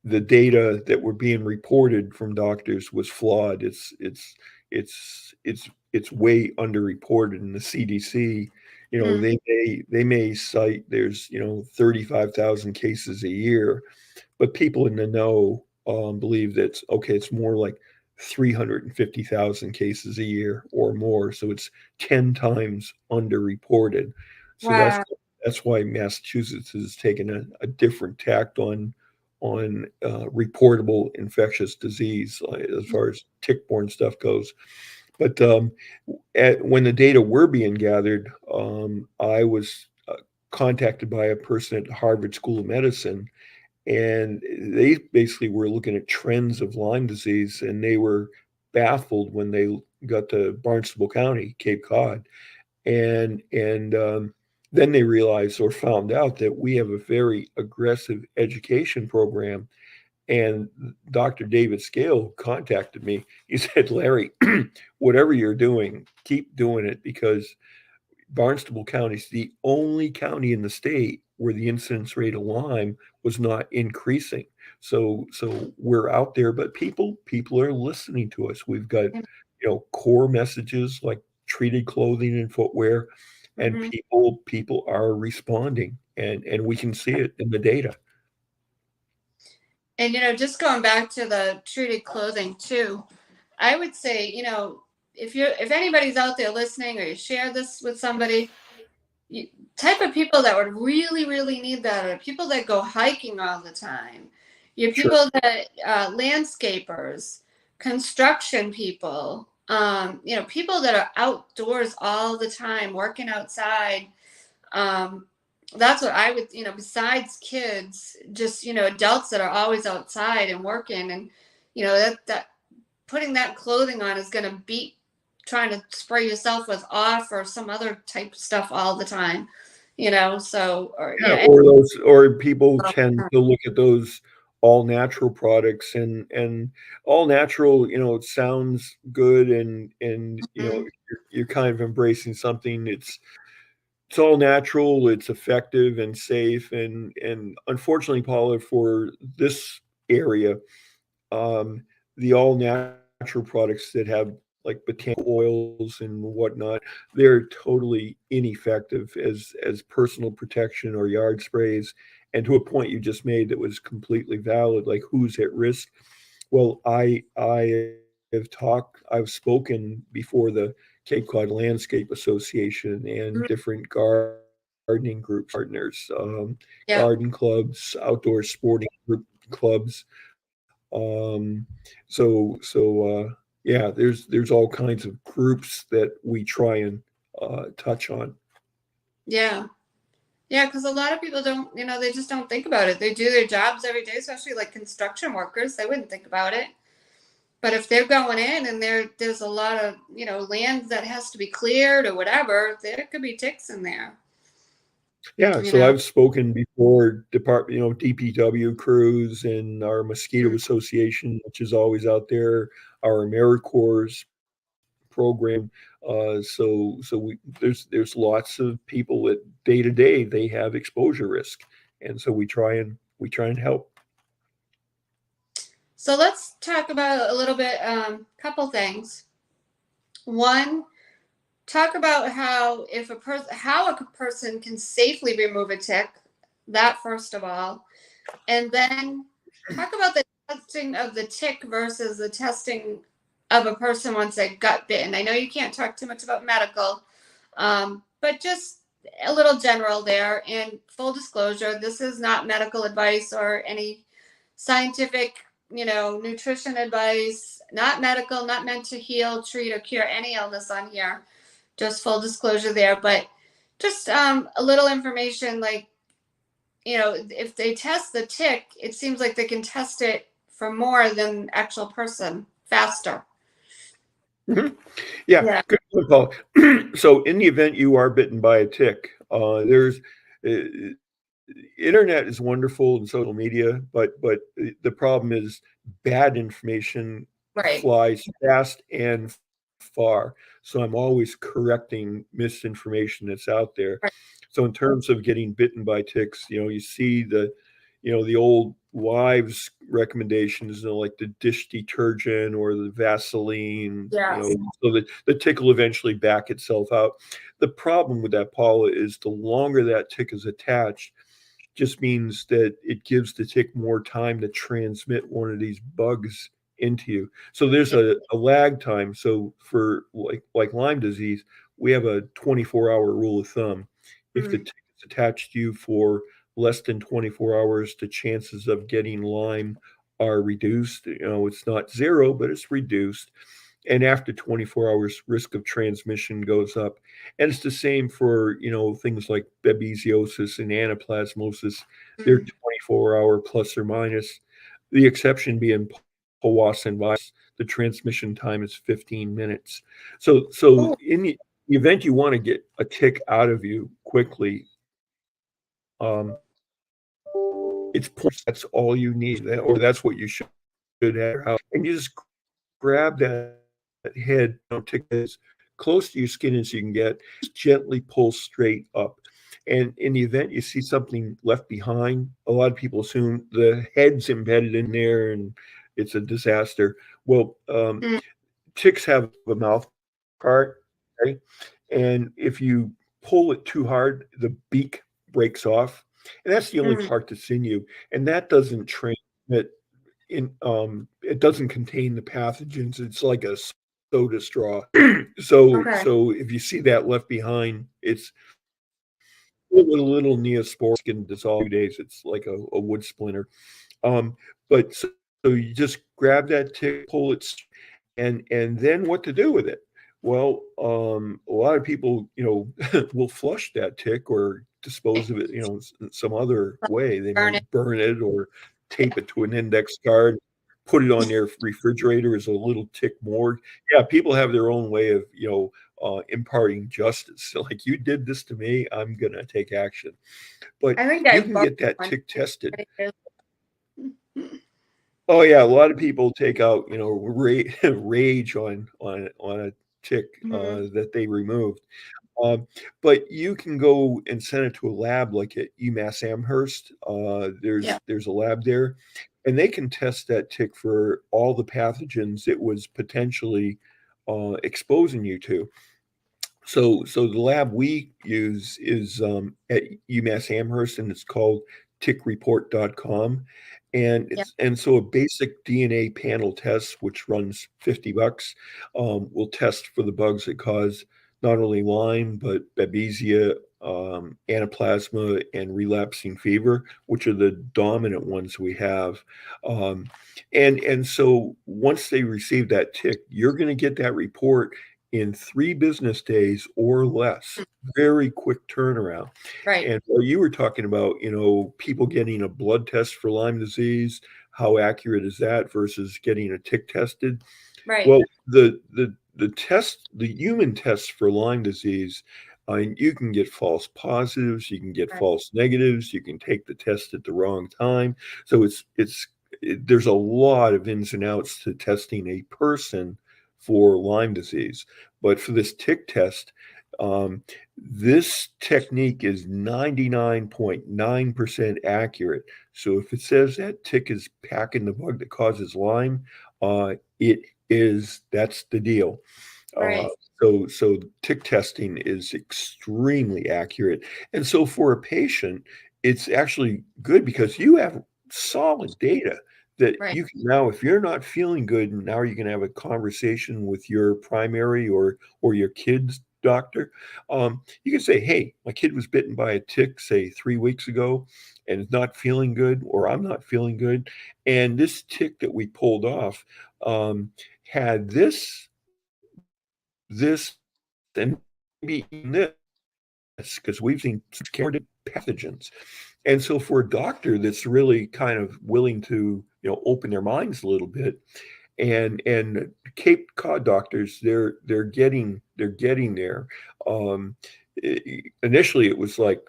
the data that were being reported from doctors was flawed. It's way underreported in the CDC. They may cite there's 35,000 cases a year, but people in the know believe that it's more like 350,000 cases a year or more. So it's 10 times underreported. So Wow. that's why Massachusetts has taken a different tact on reportable infectious disease as far as tick-borne stuff goes. But when the data were being gathered, I was contacted by a person at Harvard School of Medicine, and they basically were looking at trends of Lyme disease, and they were baffled when they got to Barnstable County, Cape Cod, and then they realized or found out that we have a very aggressive education program. And Dr. David Scale contacted me. He said, Larry, whatever you're doing, keep doing it, because Barnstable County is the only county in the state where the incidence rate of Lyme was not increasing. So we're out there, but people are listening to us. We've got, core messages like treated clothing and footwear, and people are responding, and we can see it in the data. And just going back to the treated clothing too, I would say, if anybody's out there listening, or you share this with somebody, type of people that would really, really need that are people that go hiking all the time. Your Sure. people that landscapers, construction people, people that are outdoors all the time, working outside. Um, that's what I would, besides kids, just, adults that are always outside and working, and, that putting that clothing on is going to beat trying to spray yourself with off or some other type of stuff all the time, so, or, Yeah, or people tend to look at those all natural products, and all natural, it sounds good, and Mhm. you're kind of embracing something. It's all natural, it's effective and safe, and unfortunately, Paula, for this area, um, the all natural products that have like botanical oils and whatnot, they're totally ineffective as personal protection or yard sprays. And to a point you just made that was completely valid, like who's at risk? Well, I've spoken before the Cape Cod Landscape Association and different gardening groups, partners, Yeah. garden clubs, outdoor sporting group clubs. Yeah, there's all kinds of groups that we try and touch on. Yeah. Yeah, because a lot of people don't, they just don't think about it. They do their jobs every day, especially like construction workers. They wouldn't think about it. But if they're going in and there's a lot of, land that has to be cleared or whatever, there could be ticks in there, Yeah, you so know. I've spoken before department, DPW crews and our mosquito Mm. association, which is always out there, our AmeriCorps program. There's lots of people that day to day they have exposure risk, and so we try and help. So let's talk about a little bit, couple things. One, talk about how a person can safely remove a tick. That first of all, and then talk about the testing of the tick versus the testing of a person once they got bitten. I know you can't talk too much about medical, but just a little general there. And full disclosure, this is not medical advice or any scientific, nutrition advice, not medical, not meant to heal, treat, or cure any illness on here. Just full disclosure there. But just a little information like, if they test the tick, it seems like they can test it for more than actual person faster. Mhm. Yeah, Yeah. good point, Paul. So in the event you are bitten by a tick, there's uh, internet is wonderful and social media, but the problem is bad information Right. flies fast and far. So I'm always correcting misinformation that's out there. Right. So in terms of getting bitten by ticks, you see the old wives' recommendations, like the dish detergent or the Vaseline, Yes. so that the tick will eventually back itself out. The problem with that, Paula, is the longer that tick is attached, just means that it gives the tick more time to transmit one of these bugs into you. So there's a lag time. So for like Lyme disease, we have a 24-hour rule of thumb. If the Mm. tick is attached to you for less than 24 hours, the chances of getting Lyme are reduced. It's not zero, but it's reduced. And after 24 hours, risk of transmission goes up. And it's the same for, things like babesiosis and anaplasmosis. They're Mm. 24-hour plus or minus. The exception being Powassan virus. The transmission time is 15 minutes. So Oh. in the event you want to get a tick out of you quickly, it's that's all you need, or that's what you should have. And you just grab that head, tick as close to your skin as you can get, just gently pull straight up. And in the event you see something left behind, a lot of people assume the head's embedded in there and it's a disaster. Well, Mm. ticks have a mouth part, okay? And if you pull it too hard, the beak breaks off. And that's the only Mm. part that's in you. And that doesn't transmit it doesn't contain the pathogens. It's like a soda straw. So Okay. if you see that left behind, it's with a little Neosporin can dissolve in 2 days. It's like a wood splinter. Um, But so you just grab that tick, pull it, and then what to do with it? Well, a lot of people, will flush that tick or dispose of it, some other way. They Burn it. might burn it or tape it to an index card, put it on their refrigerator as a little tick morgue. Yeah, people have their own way of, imparting justice. So like, you did this to me, I'm gonna take action. But I think you I can burned get that one. tick tested. Oh yeah, a lot of people take out, rage on a tick Mhm. that they removed. Um, but you can go and send it to a lab like at UMass Amherst. Yeah. There's a lab there, and they can test that tick for all the pathogens it was potentially exposing you to. So the lab we use is at UMass Amherst, and it's called tickreport.com. And Yeah. so a basic DNA panel test, which runs $50, will test for the bugs that cause not only Lyme but Babesia, Anaplasma, and relapsing fever, which are the dominant ones we have. Um, and so once they receive that tick, you're going to get that report in 3 business days or less. Very quick turnaround. Right. And you were talking about, people getting a blood test for Lyme disease. How accurate is that versus getting a tick tested? Right. Well, the human test for Lyme disease, you can get false positives, you can get Right. false negatives, you can take the test at the wrong time. So there's a lot of ins and outs to testing a person for Lyme disease. But for this tick test, um, this technique is 99.9% accurate. So if it says that tick is packing the bug that causes Lyme, it that's the deal. Uh, Right. so tick testing is extremely accurate. And so for a patient, it's actually good because you have solid data that Right. you can now, if you're not feeling good, now you can have a conversation with your primary or your kid's doctor. You can say, hey, my kid was bitten by a tick, say 3 weeks ago, and is not feeling good, or I'm not feeling good. And this tick that we pulled off had this, and maybe even this, because we've seen scared pathogens. And so for a doctor that's really kind of willing to, open their minds a little bit, and Cape Cod doctors, they're getting there. Um, Initially, it was like,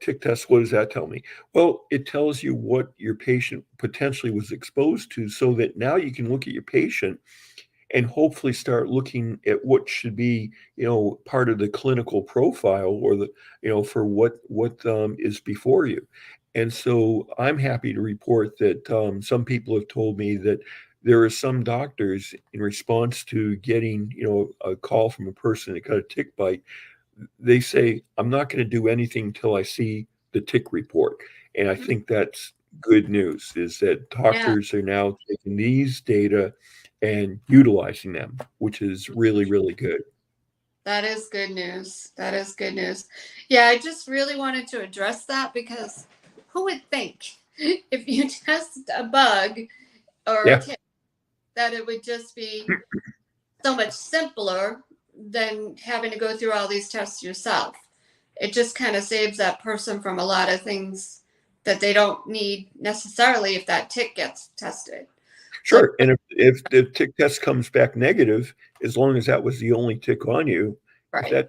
tick test. What does that tell me? Well, it tells you what your patient potentially was exposed to, so that now you can look at your patient and hopefully start looking at what should be, part of the clinical profile, or for what is before you. And so I'm happy to report that some people have told me that there are some doctors, in response to getting, a call from a person that got a tick bite, they say, I'm not going to do anything until I see the tick report. And I think that's good news, is that Yeah. doctors are now taking these data and utilizing them, which is really, really good. That is good news. That is good news. Yeah, I just really wanted to address that because who would think if you test a bug or a Yeah, tick that it would just be so much simpler than having to go through all these tests yourself. It just kind of saves that person from a lot of things that they don't need necessarily if that tick gets tested. So, sure. And if the tick test comes back negative, as long as that was the only tick on you, if right.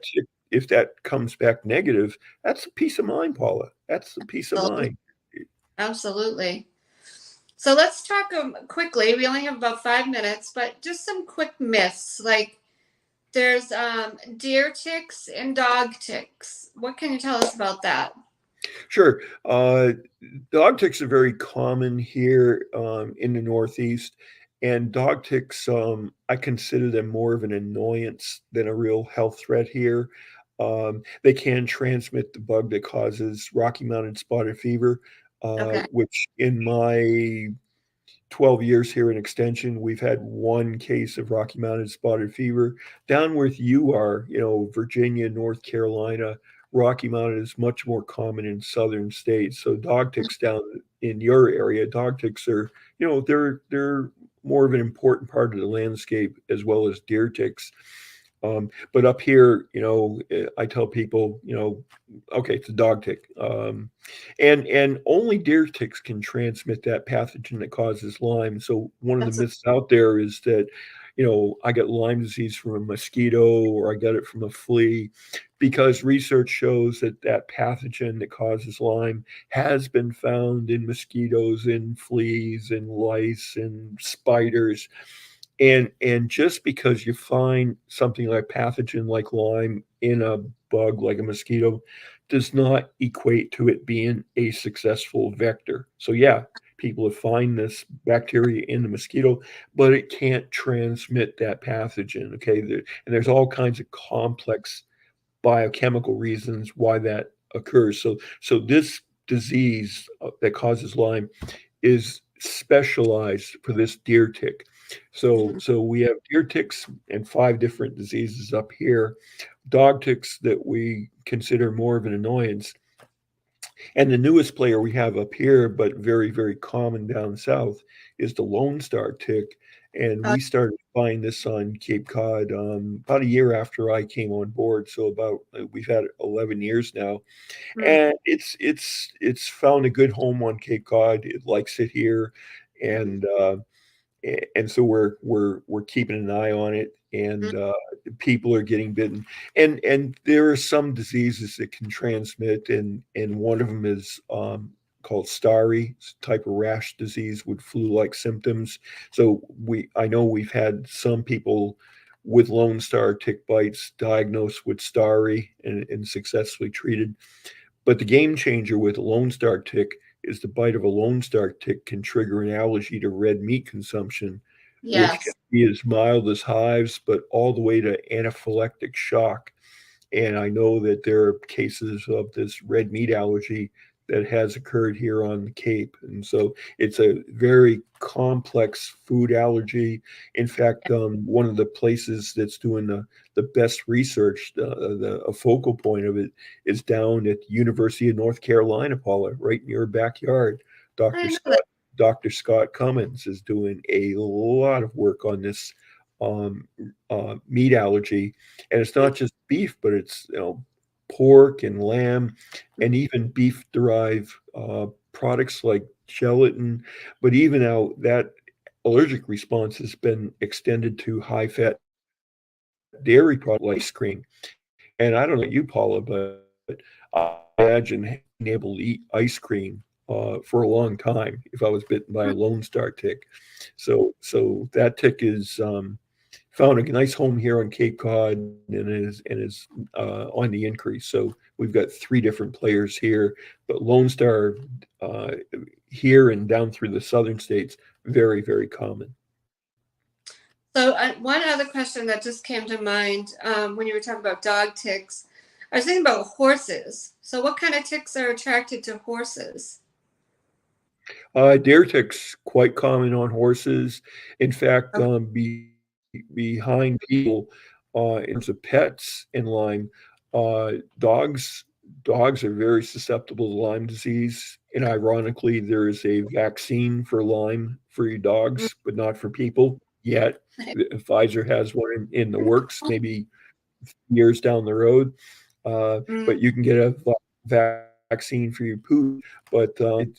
that comes back negative, that's a peace of mind, Paula. That's a peace of mind. Absolutely. So let's talk quickly. We only have about 5 minutes, but just some quick myths. Like there's deer ticks and dog ticks. What can you tell us about that? Sure. Dog ticks are very common here in the Northeast, and dog ticks, I consider them more of an annoyance than a real health threat here. They can transmit the bug that causes Rocky Mountain spotted fever, Okay. which in my 12 years here in Extension, we've had one case of Rocky Mountain spotted fever. Down where you are, Virginia, North Carolina, Rocky Mountain is much more common in southern states. So dog ticks down in your area, dog ticks are, they're more of an important part of the landscape as well as deer ticks. But up here, I tell people, okay, it's a dog tick, and only deer ticks can transmit that pathogen that causes Lyme. So one of the That's a, myths out there is that, I got Lyme disease from a mosquito or I got it from a flea, because research shows that that pathogen that causes Lyme has been found in mosquitoes, in fleas, in lice, and spiders. And just because you find something like pathogen like Lyme in a bug like a mosquito does not equate to it being a successful vector. So yeah, people have find this bacteria in the mosquito, but it can't transmit that pathogen. Okay, and there's all kinds of complex biochemical reasons why that occurs. So this disease that causes Lyme is specialized for this deer tick. So we have deer ticks and 5 different diseases up here. Dog ticks that we consider more of an annoyance. And the newest player we have up here, but very, very common down south, is the Lone Star tick. And uh, we started finding this on Cape Cod about a year after I came on board. So about we've had 11 years now, mm, and it's found a good home on Cape Cod. It likes it here, and so we're keeping an eye on it, mm, and people are getting bitten, and there are some diseases that can transmit, and one of them is called starry. It's a type of rash disease with flu-like symptoms. So I know we've had some people with Lone Star tick bites diagnosed with starry and successfully treated. But the game changer with a Lone Star tick is the bite of a Lone Star tick can trigger an allergy to red meat consumption, which can yes. be as mild as hives, but all the way to anaphylactic shock. And I know that there are cases of this red meat allergy that has occurred here on the Cape. And so it's a very complex food allergy. In fact, one of the places that's doing the best research, a focal point of it, is down at the University of North Carolina, Paula, right in your backyard. I Dr. didn't know that. Scott, Dr. Scott Cummins is doing a lot of work on this um, meat allergy, and it's not just beef, but it's pork and lamb, and even beef derived products like gelatin. But even now that allergic response has been extended to high fat dairy products like ice cream. And I don't know about you, Paula, but I imagine being able to eat ice cream for a long time if I was bitten by a Lone Star tick. So that tick is found a nice home here on Cape Cod and is on the increase. So we've got 3 different players here, but Lone Star uh, here and down through the southern states, very, very common. So one other question that just came to mind when you were talking about dog ticks, I was thinking about horses. So what kind of ticks are attracted to horses? Deer ticks quite common on horses. In fact, Okay. behind people, in terms of pets in Lyme, uh, dogs dogs are very susceptible to Lyme disease. And ironically, there is a vaccine for Lyme for your dogs, but not for people yet. Pfizer has one in the works, maybe years down the road. Mm, But you can get a vaccine for your poop, but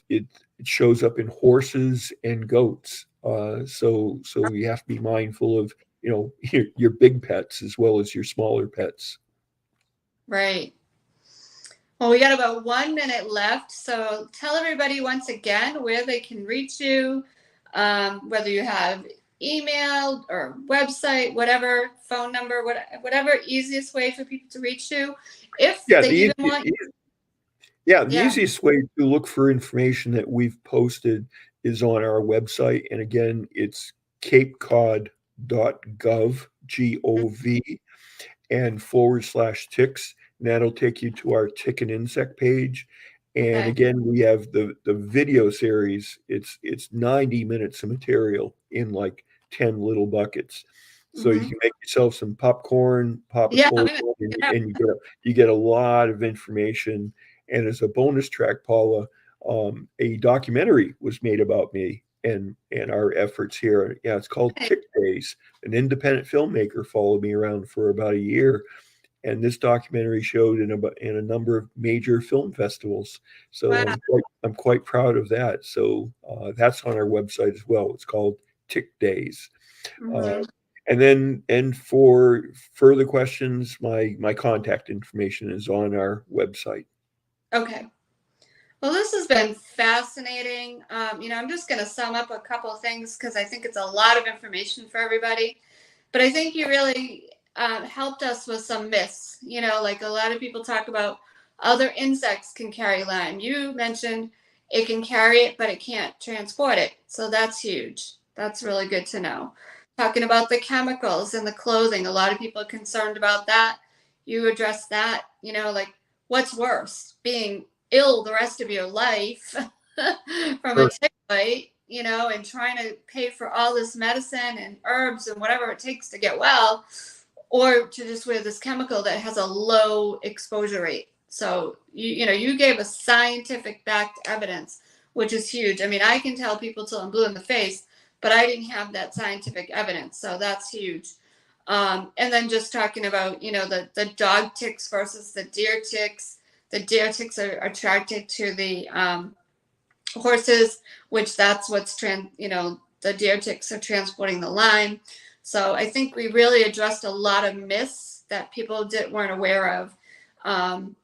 it shows up in horses and goats. So you have to be mindful of your big pets as well as your smaller pets. right. Well, we got about 1 minute left. So tell everybody once again where they can reach you, whether you have email or website, whatever, phone number, whatever easiest way for people to reach you. If Yeah, they even want, the yeah, easiest way to look for information that we've posted is on our website. And again, it's capecod.gov, G-O-V, and /ticks. And that'll take you to our tick and insect page. And okay, again, we have the video series. It's 90 minutes of material in like 10 little buckets. So you Mhm. can make yourself some popcorn, pop a Yeah, cold one, and you get a lot of information. And as a bonus track, Paula, a documentary was made about me and our efforts here. Yeah, it's called okay. Tick Days. An independent filmmaker followed me around for about a year, and this documentary showed in a number of major film festivals. So Wow. I'm quite proud of that. So that's on our website as well. It's called Tick Days. Uh, Mhm. and for further questions, my contact information is on our website. Okay. Well, this has been fascinating. I'm just going to sum up a couple of things because I think it's a lot of information for everybody. But I think you really helped us with some myths. Like a lot of people talk about other insects can carry Lyme. You mentioned it can carry it, but it can't transport it. So that's huge. That's really good to know. Talking about the chemicals in the clothing, a lot of people are concerned about that. You address that, like what's worse, being ill the rest of your life from a Sure. tick bite, and trying to pay for all this medicine and herbs and whatever it takes to get well, or to just wear this chemical that has a low exposure rate. So you gave us scientific backed evidence, which is huge. I mean, I can tell people till I'm blue in the face, but I didn't have that scientific evidence, so that's huge. And then just talking about the dog ticks versus the deer ticks. The deer ticks are attracted to the horses, which that's what's the deer ticks are transporting the Lyme. So I think we really addressed a lot of myths that people weren't aware of. And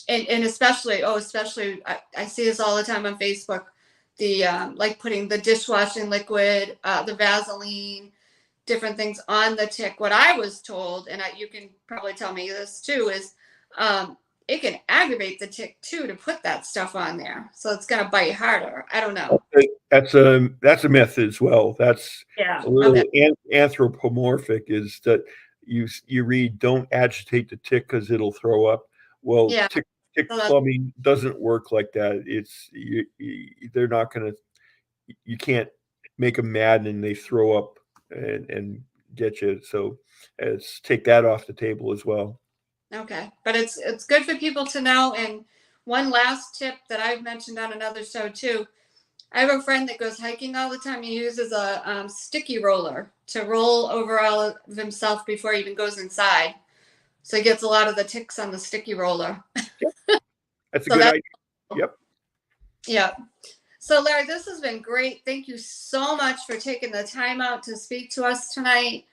especially I see this all the time on Facebook, the like putting the dishwashing liquid, the Vaseline, different things on the tick. What I was told, and you can probably tell me this too, is it can aggravate the tick too to put that stuff on there. So it's going to bite harder. I don't know. That's a myth as well. That's Yeah. a Okay. little anthropomorphic. Is that you read don't agitate the tick because it'll throw up. Well, Yeah. tick So plumbing doesn't work like that. They're not going to. You can't make them mad and they throw up and get you. So it's take that off the table as well. okay. But it's good for people to know. And one last tip that I've mentioned on another show too. I have a friend that goes hiking all the time. He uses a sticky roller to roll over all of himself before he even goes inside. So he gets a lot of the ticks on the sticky roller. That's a So good that's idea. Yep. yeah. So Larry, this has been great. Thank you so much for taking the time out to speak to us tonight.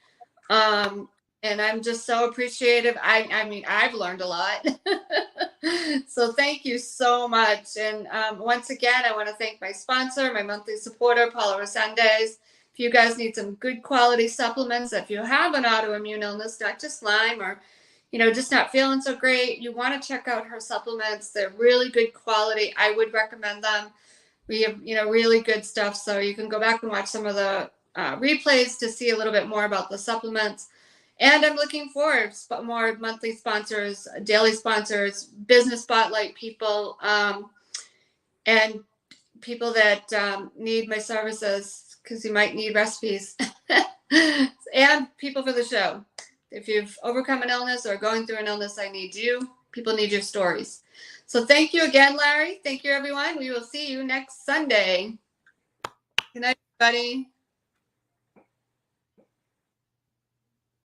And I'm just so appreciative. I mean, I've learned a lot. So thank you so much. And once again, I want to thank my sponsor, my monthly supporter, Paula Resendez. If you guys need some good quality supplements, if you have an autoimmune illness, not just Lyme or, just not feeling so great, you want to check out her supplements. They're really good quality. I would recommend them. We have, really good stuff. So you can go back and watch some of the replays to see a little bit more about the supplements. And I'm looking forward to more monthly sponsors, daily sponsors, business spotlight people, and people that need my services because you might need recipes, and people for the show. If you've overcome an illness or going through an illness, I need you. People need your stories. So thank you again, Larry. Thank you, everyone. We will see you next Sunday. Good night, everybody.